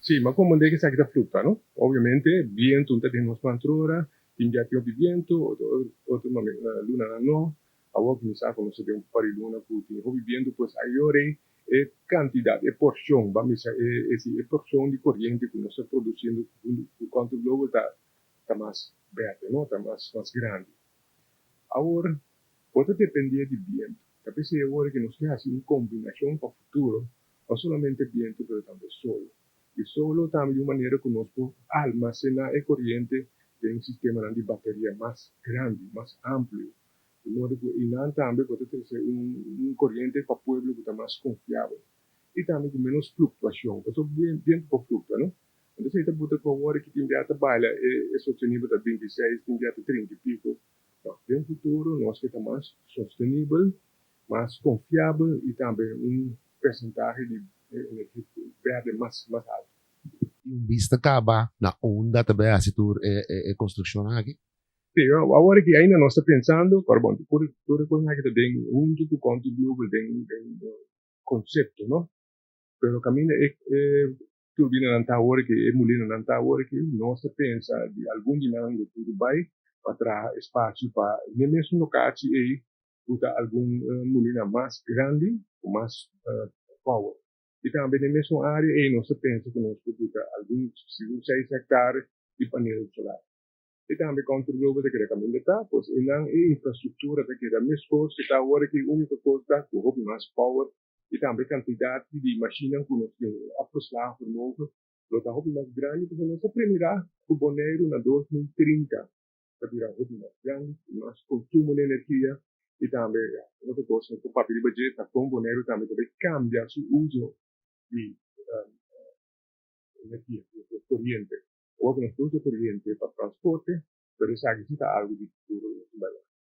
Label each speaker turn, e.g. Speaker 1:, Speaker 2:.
Speaker 1: Sì, ma come deve che da frutta, no? Ovviamente, viento, un tenemos pantrora, tingiati di viento, o luna no, a volte mi sa come se un po' di luna puti, o viviendo pues hay ore e cantidad, e porción, va, mi sa, sì, e porción di corriente que no está produciendo, quanto il globo está más verde, no? Está más grande. Ahora, puede depender del viento. A veces ahora que nos hace una combinación para el futuro, no solamente viento, pero también sol. Y solo también de una manera que nos puede almacenar el corriente de un sistema de batería más grande, más amplio. De modo que y también puede ser un corriente para pueblo que está más confiable. Y también con menos fluctuación. Eso bien por fluctúa, ¿no? Entonces, esta puta por que tiene que baila es sostenible de 26, tiene que 30 y pico. No, en un futuro nos queda más sostenible, más confiable y también un porcentaje de energía verde más alto.
Speaker 2: Yung vista ka ba na onda também a situr construção aqui?
Speaker 1: Sí, ahora que ainda no está pensando, pero bueno, tú recuerdas que den un tu contributo den concepto, ¿no? Pero camina tu viene ahora que es muy ahora que no se piensa de algún dinero que tú vai para espacio para nem mesmo no caso aí usa algum molina mais grande com mais power. E também na mesma área aí não se pensa que nós podemos algum 6 hectares de painel solar. E também contribuiu para que também está, pois e não é infraestrutura para que da mesma coisa que está agora que a única coisa que houve mais power e também quantidade de máquinas que nós temos aproximar por novo, lo está houve mais grande, porque nós primeira o boneiro na 2030 para virar houve mais grande, mais consumo de energia e também outra coisa, o papel de budget, com o boneiro também cambia seu uso de energia, de corriente. O que nos produce corriente para transporte, pero esa necesita algo de futuro.